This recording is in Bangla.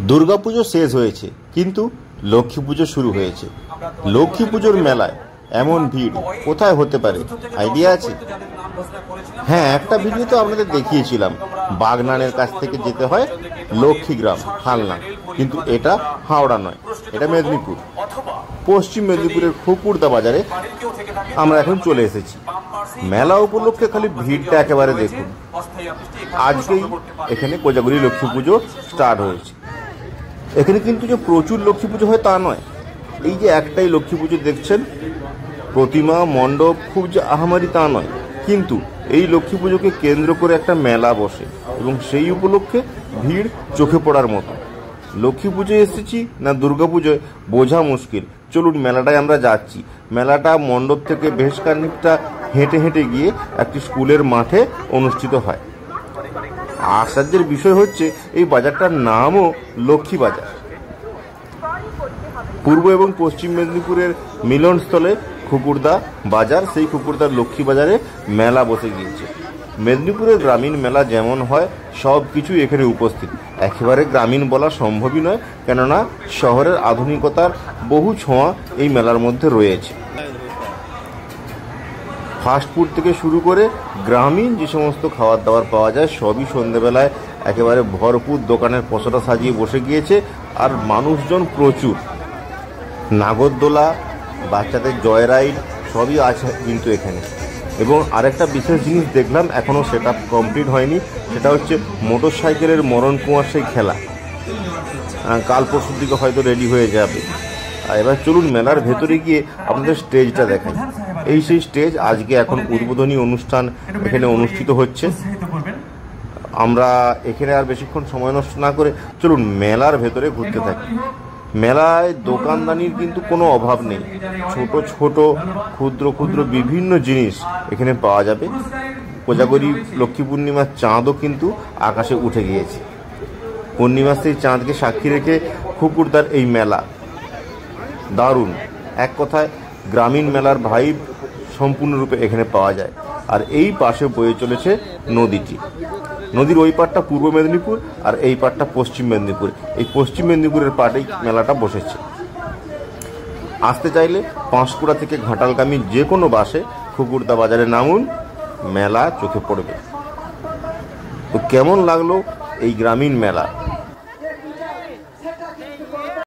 দুর্গাপুজো শেষ হয়েছে, কিন্তু লক্ষ্মী পুজো শুরু হয়েছে। লক্ষ্মী পুজোর মেলায় এমন ভিড় কোথায় হতে পারে, আইডিয়া আছে? হ্যাঁ, একটা ভিডিও তো আপনাদের দেখিয়েছিলাম। বাগনানের কাছ থেকে যেতে হয় লক্ষ্মীগ্রাম, হালনা। কিন্তু এটা হাওড়া নয়, এটা মেদিনীপুর। পশ্চিম মেদিনীপুরের খুকুরদা বাজারে আমরা এখন চলে এসেছি। মেলা উপলক্ষে খালি ভিড়টা একেবারে দেখুন। আজকেই এখানে কোজাগরি লক্ষ্মী পুজো স্টার্ট হয়েছে। এখানে কিন্তু যে প্রচুর লক্ষ্মী পুজো হয় তা নয়। এই যে একটাই লক্ষ্মী পুজো দেখছেন, প্রতিমা মণ্ডপ খুব যে আহামারি তা নয়, কিন্তু এই লক্ষ্মী পুজোকে কেন্দ্র করে একটা মেলা বসে এবং সেই উপলক্ষে ভিড় চোখে পড়ার মতো। লক্ষ্মী পুজোয় এসেছি না দুর্গা পুজোয় বোঝা মুশকিল। চলুন মেলাটায় আমরা যাচ্ছি। মেলাটা মণ্ডপ থেকে বেশ খানিকটা হেঁটে হেঁটে গিয়ে একটি স্কুলের মাঠে অনুষ্ঠিত হয়। আশ্চর্যের বিষয় হচ্ছে এই বাজারটার নামও লক্ষ্মী বাজার। পূর্ব এবং পশ্চিম মেদিনীপুরের মিলনস্থলে খুকুরদা বাজার, সেই খুকুরদার লক্ষ্মী বাজারে মেলা বসে গিয়েছে। মেদিনীপুরের গ্রামীণ মেলা যেমন হয় সব কিছুই এখানে উপস্থিত। একেবারে গ্রামীণ বলা সম্ভবই নয়, কেননা শহরের আধুনিকতার বহু ছোঁয়া এই মেলার মধ্যে রয়েছে। ফাস্টফুড থেকে শুরু করে গ্রামীণ যে সমস্ত খাবার দাবার পাওয়া যায় সবই সন্ধেবেলায় একেবারে ভরপুর দোকানের পসরা সাজিয়ে বসে গিয়েছে। আর মানুষজন প্রচুর। নাগরদোলা, বাচ্চাদের জয় রাইড সবই আছে কিন্তু এখানে। এবং আরেকটা বিশেষ জিনিস দেখলাম, এখনও সেটা কমপ্লিট হয়নি, সেটা হচ্ছে মোটর সাইকেলের মরণ কুয়ার সেই খেলা। কাল পরশুর দিকে হয়তো রেডি হয়ে যাবে। আর এবার চলুন মেলার ভেতরে গিয়ে আপনাদের স্টেজটা দেখাই। এই সেই স্টেজ। আজকে এখন উদ্বোধনী অনুষ্ঠান এখানে অনুষ্ঠিত হচ্ছে। আমরা এখানে আর বেশিক্ষণ সময় নষ্ট না করে চলুন মেলার ভেতরে ঘুরতে থাকি। মেলায় দোকানদানির কিন্তু কোনো অভাব নেই। ছোট ছোট ক্ষুদ্র ক্ষুদ্র বিভিন্ন জিনিস এখানে পাওয়া যাবে। কোজাগরি লক্ষ্মী পূর্ণিমার চাঁদও কিন্তু আকাশে উঠে গিয়েছে। পূর্ণিমার সেই চাঁদকে সাক্ষী রেখে খুকুরদার এই মেলা দারুণ। এক কথায় গ্রামীণ মেলার ভাইব সম্পূর্ণরূপে এখানে পাওয়া যায়। আর এই পাশে বয়ে চলেছে নদীটি। নদীর ওই পাড়টা পূর্ব মেদিনীপুর আর এই পাড়টা পশ্চিম মেদিনীপুর। এই পশ্চিম মেদিনীপুরের পাড়েই মেলাটা বসেছে। আসতে চাইলে পাঁশকুড়া থেকে ঘাটালগামী যে কোনো বাসে খুকুরদা বাজারে নামুন, মেলা চোখে পড়বে। তো কেমন লাগলো এই গ্রামীণ মেলা?